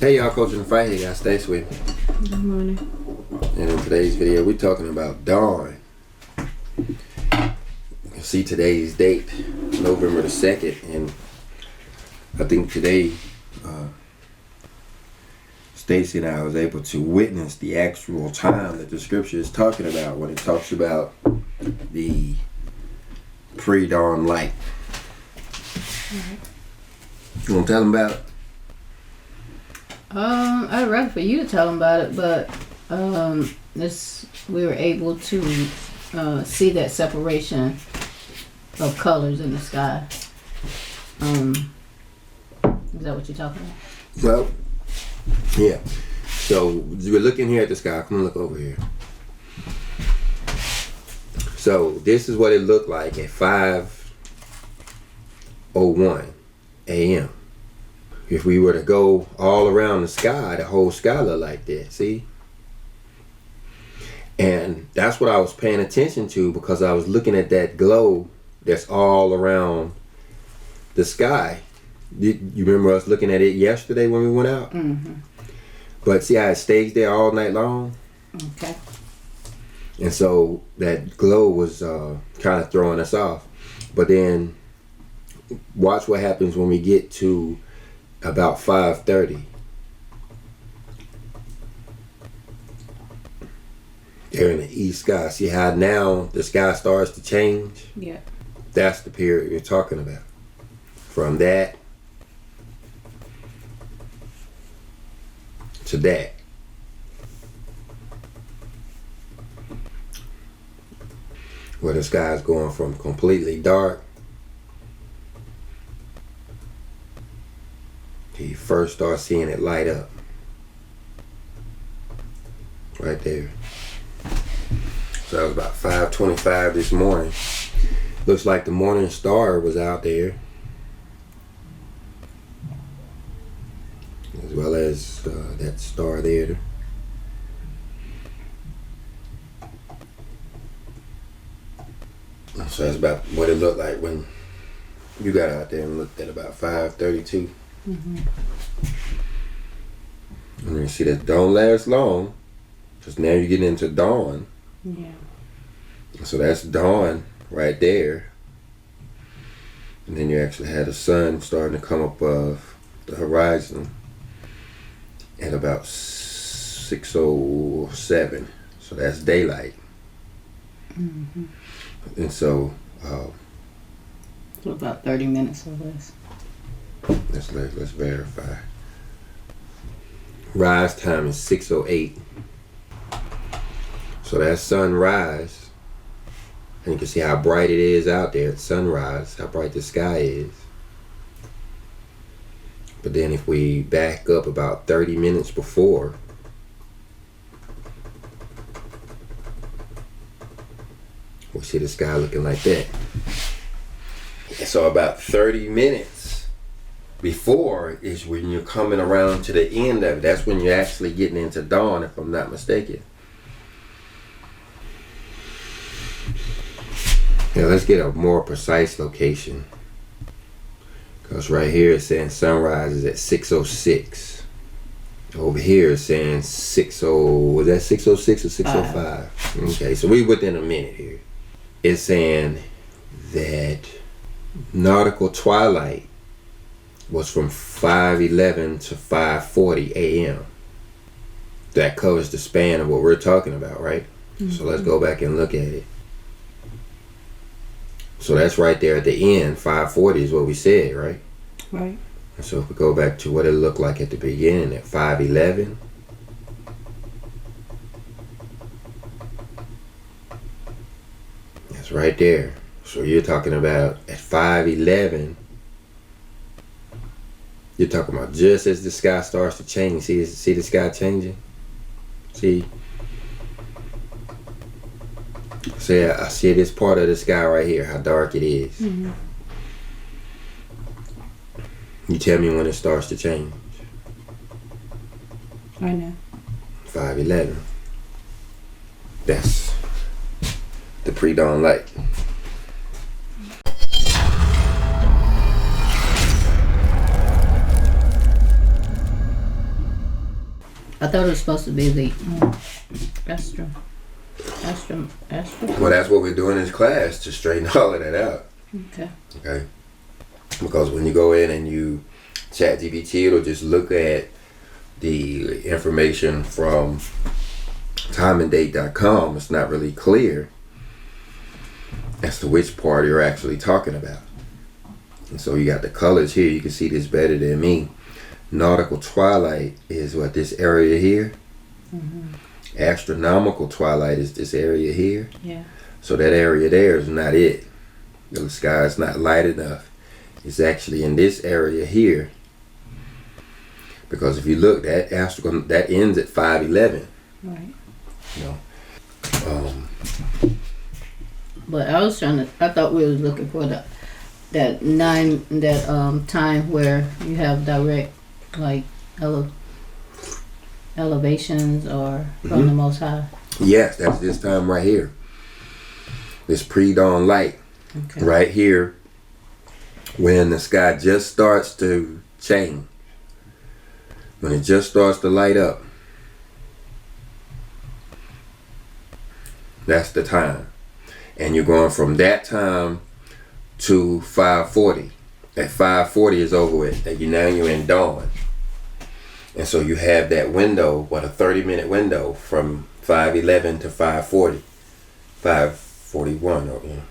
Hey y'all, Coach in the Fight. Hey guys, Stacy with me. Good morning. And in today's video, we're talking about dawn. You can see today's date, November the 2nd, and I think today, Stacy and I was able to witness the actual time that the scripture is talking about when it talks about the pre-dawn light. You want to tell them about it? I'd rather for you to tell them about it, but we were able to see that separation of colors in the sky. Is that what you're talking about? Well, yeah. So we're looking here at the sky. Come on, look over here. So this is what it looked like at 5:01 a.m. If we were to go all around the sky, the whole sky looked like that, see? And that's what I was paying attention to because I was looking at that glow that's all around the sky. You remember us looking at it yesterday when we went out? Mm-hmm. But see how it stays there all night long? Okay. And so that glow was kind of throwing us off. But then watch what happens when we get to about 5:30. There in the east sky. See how now the sky starts to change? Yeah. That's the period we're talking about. From that to that. Where the sky's going from completely dark. You first start seeing it light up. Right there. So that was about 5:25 this morning. Looks like the morning star was out there. As well as that star there. So that's about what it looked like when you got out there and looked at about 5:32. Mm-hmm. And you see that don't last long, because now you're getting into dawn. Yeah. So that's dawn right there. And then you actually had the sun starting to come up above the horizon at about 6:07. So that's daylight. Mm-hmm. And so So about 30 minutes or less. let's verify. Rise time is 6:08. So that's sunrise. And you can see how bright it is out there at sunrise, how bright the sky is. But then if we back up about 30 minutes before, we see the sky looking like that. And so about 30 minutes before is when you're coming around to the end of it. That's when you're actually getting into dawn, if I'm not mistaken. Now let's get a more precise location. Because right here it's saying sunrise is at 6:06. Over here it's saying was that 6:06 or 6:05? Okay, so we're within a minute here. It's saying that nautical twilight was from 5:11 to 5:40 a.m. That covers the span of what we're talking about, right? Mm-hmm. So let's go back and look at it. So that's right there at the end. 5:40 is what we said, right? Right. And so if we go back to what it looked like at the beginning at 5:11. That's right there. So you're talking about at 5:11. You're talking about just as the sky starts to change. See the sky changing? See? See, I see this part of the sky right here, how dark it is. Mm-hmm. You tell me when it starts to change. I know. 5:11. That's the pre-dawn light. I thought it was supposed to be the astro. Well, that's what we're doing in this class, to straighten all of that out. Okay. Okay. Because when you go in and you chat GPT, it'll just look at the information from timeanddate.com. It's not really clear as to which part you're actually talking about. And so you got the colors here. You can see this better than me. Nautical twilight is what, this area here. Mm-hmm. Astronomical twilight is this area here. Yeah. So that area there is not it. The sky is not light enough. It's actually in this area here. Because if you look, that ends at 5:11. Right. You know. But I thought we was looking for that time where you have direct like elevations or from the Most High. Yes, that's this time right here. This pre-dawn light. Okay. Right here, when the sky just starts to change, when it just starts to light up, that's the time. And you're going from that time to 5:40. At 5:40 is over with. And now you're in dawn. And so you have that window, a 30-minute window from 5:11 to 5:40. 5:41,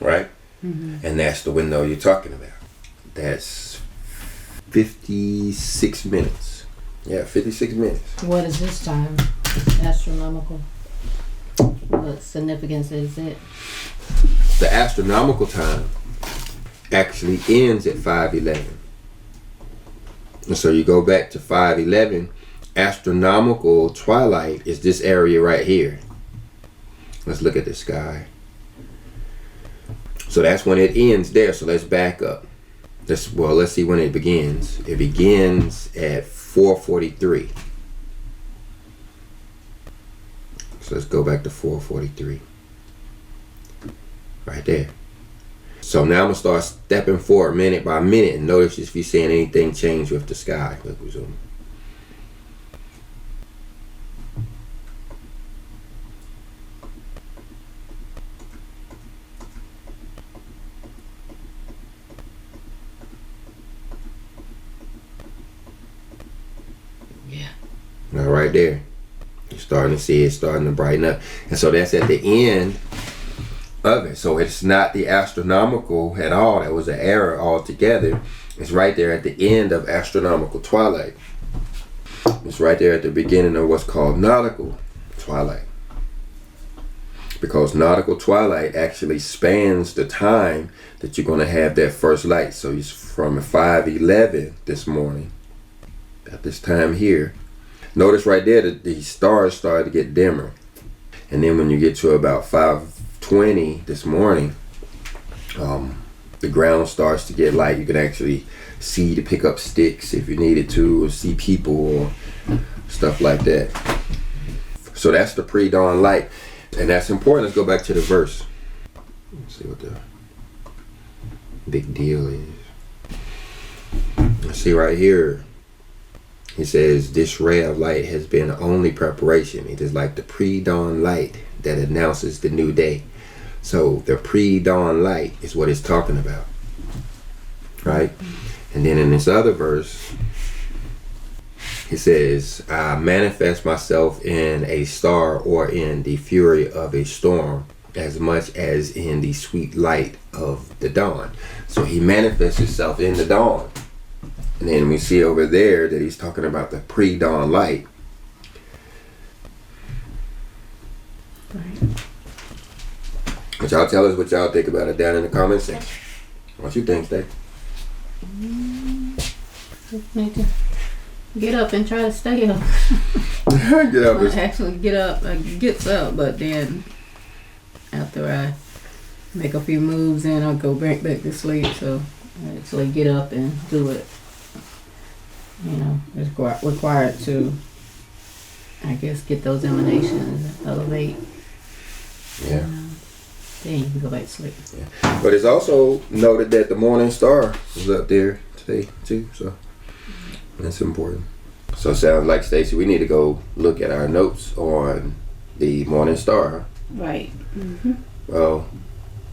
right? Mm-hmm. And that's the window you're talking about. That's 56 minutes. Yeah, 56 minutes. What is this time? Astronomical. What significance is it? The astronomical time actually ends at 5:11. And so you go back to 5:11. Astronomical twilight is this area right here. Let's look at the sky. So that's when it ends there. So let's back up. Let's see when it begins. It begins at 4:43. So let's go back to 4:43. Right there. So now I'm going to start stepping forward minute by minute and notice if you're seeing anything change with the sky. Look, we zoom. Yeah. Now right there. You're starting to see it starting to brighten up. And so that's at the end of it. So it's not the astronomical at all. That was an error altogether. It's right there at the end of astronomical twilight. It's right there at the beginning of what's called nautical twilight. Because nautical twilight actually spans the time that you're going to have that first light. So it's from 5:11 this morning, at this time here. Notice right there that the stars started to get dimmer. And then when you get to about 5:20 this morning, the ground starts to get light. You can actually see to pick up sticks if you needed to, or see people or stuff like that. So that's the pre-dawn light. And that's important. Let's go back to the verse. Let's see what the big deal is. Let's see right here. He says, this ray of light has been only preparation. It is like the pre-dawn light that announces the new day. So the pre-dawn light is what it's talking about. Right? And then in this other verse, he says, I manifest myself in a star or in the fury of a storm, as much as in the sweet light of the dawn. So he manifests himself in the dawn. And then we see over there that he's talking about the pre-dawn light. Right. But y'all tell us what y'all think about it down in the comment section. What you think, Stay? Need to get up and try to stay up. Get up. I actually get up. I gets up, but then after I make a few moves, then I'll go back to sleep. So I actually get up and do it. You know, it's required to, I guess, get those emanations, elevate. Yeah. Then you can go back to sleep. Yeah. But it's also noted that the morning star was up there today too, so that's important. So sounds like, Stacy, we need to go look at our notes on the morning star. Right. Well,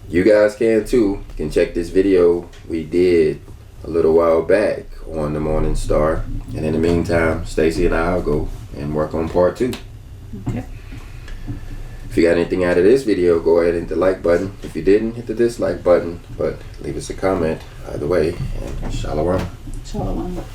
you guys can too. You can check this video we did a little while back on the morning star. And in the meantime, Stacy and I will go and work on part 2. Okay. If you got anything out of this video, go ahead and hit the like button. If you didn't, hit the dislike button. But leave us a comment either way. And shalom. Shalom.